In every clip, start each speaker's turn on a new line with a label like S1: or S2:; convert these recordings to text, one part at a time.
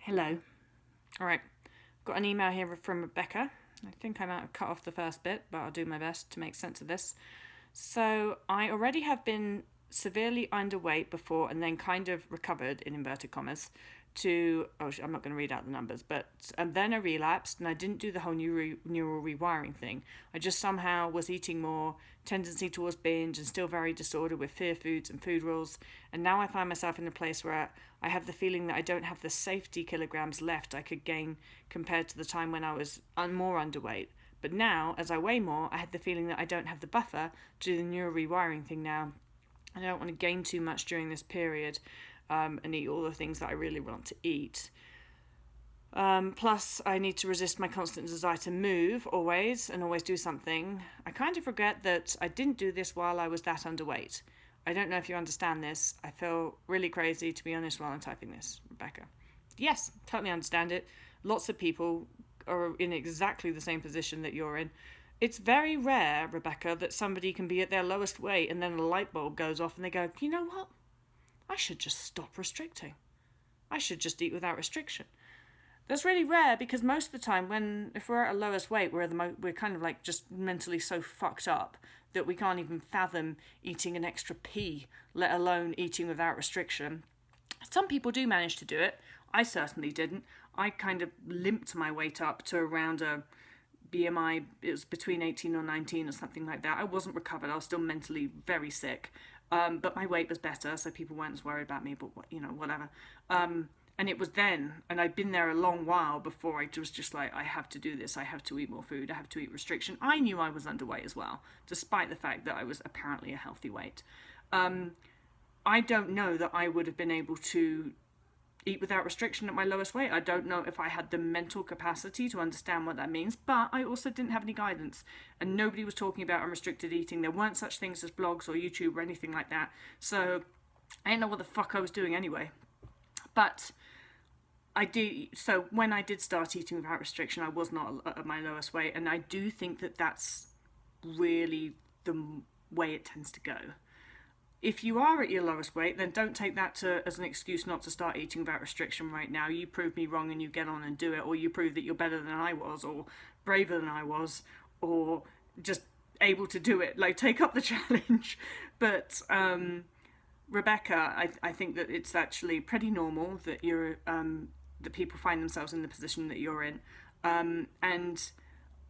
S1: Hello. All right, got an email here from Rebecca. I think I might have cut off the first bit, but I'll do my best to make sense of this. So, I already have been severely underweight before and then kind of recovered, in inverted commas, to, I'm not going to read out the numbers, but and then I relapsed and I didn't do the whole neural rewiring thing. I just somehow was eating more, tendency towards binge, and still very disordered with fear foods and food rules. And now I find myself in a place where I have the feeling that I don't have the safety kilograms left I could gain compared to the time when I was more underweight. But now, as I weigh more, I had the feeling that I don't have the buffer to do the neural rewiring thing now. I don't want to gain too much during this period and eat all the things that I really want to eat. Plus, I need to resist my constant desire to move always and always do something. I kind of regret that I didn't do this while I was that underweight. I don't know if you understand this. I feel really crazy, to be honest, while I'm typing this, Rebecca. Yes, totally understand it. Lots of people are in exactly the same position that you're in. It's very rare, Rebecca, that somebody can be at their lowest weight and then a light bulb goes off and they go, you know what? I should just stop restricting. I should just eat without restriction. That's really rare because most of the time, if we're at our lowest weight, we're kind of like just mentally so fucked up that we can't even fathom eating an extra pea, let alone eating without restriction. Some people do manage to do it. I certainly didn't. I kind of limped my weight up to around a BMI, it was between 18 or 19 or something like that. I wasn't recovered. I was still mentally very sick. But my weight was better, so people weren't as worried about me, but, whatever. And it was then, and I'd been there a long while before I was just like, I have to do this. I have to eat more food. I have to eat restriction. I knew I was underweight as well, despite the fact that I was apparently a healthy weight. I don't know that I would have been able to eat without restriction at my lowest weight. I don't know if I had the mental capacity to understand what that means, but I also didn't have any guidance, and nobody was talking about unrestricted eating. There weren't such things as blogs or YouTube or anything like that, so I didn't know what the fuck I was doing anyway. But so when I did start eating without restriction, I was not at my lowest weight, and I do think that that's really the way it tends to go. If you are at your lowest weight, then don't take that as an excuse not to start eating without restriction right now. You prove me wrong and you get on and do it, or you prove that you're better than I was, or braver than I was, or just able to do it. Like, take up the challenge. But Rebecca, I think that it's actually pretty normal that that people find themselves in the position that you're in, and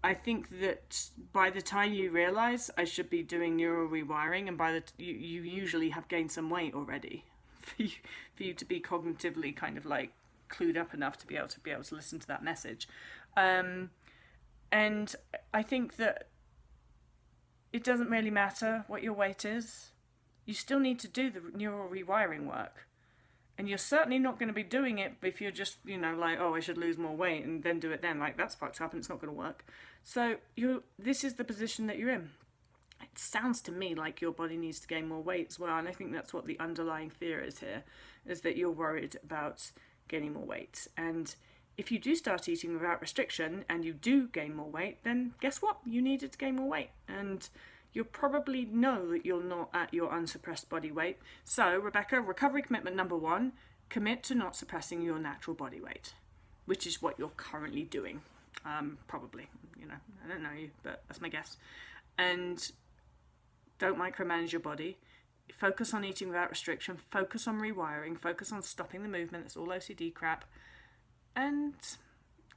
S1: I think that by the time you realise I should be doing neural rewiring, and you usually have gained some weight already for you to be cognitively kind of like clued up enough to be able to listen to that message. And I think that it doesn't really matter what your weight is. You still need to do the neural rewiring work. And you're certainly not going to be doing it if you're just, like, oh, I should lose more weight and then do it then. Like, that's fucked up and it's not going to work. So this is the position that you're in. It sounds to me like your body needs to gain more weight as well. And I think that's what the underlying fear is here, is that you're worried about gaining more weight. And if you do start eating without restriction and you do gain more weight, then guess what? You needed to gain more weight. And you'll probably know that you're not at your unsuppressed body weight. So, Rebecca, recovery commitment number 1, commit to not suppressing your natural body weight, which is what you're currently doing. Probably, I don't know you, but that's my guess. And don't micromanage your body. Focus on eating without restriction. Focus on rewiring. Focus on stopping the movement. It's all OCD crap. And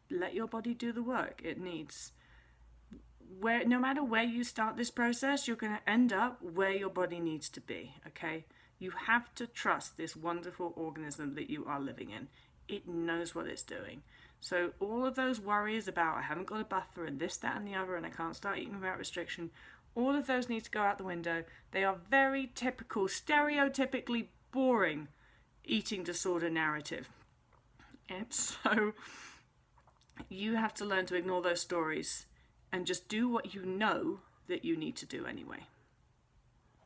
S1: let your body do the work it needs. No matter where you start this process, you're going to end up where your body needs to be, okay? You have to trust this wonderful organism that you are living in. It knows what it's doing. So all of those worries about I haven't got a buffer and this, that and the other and I can't start eating without restriction, all of those need to go out the window. They are very typical, stereotypically boring eating disorder narrative. And so you have to learn to ignore those stories and just do what you know that you need to do anyway.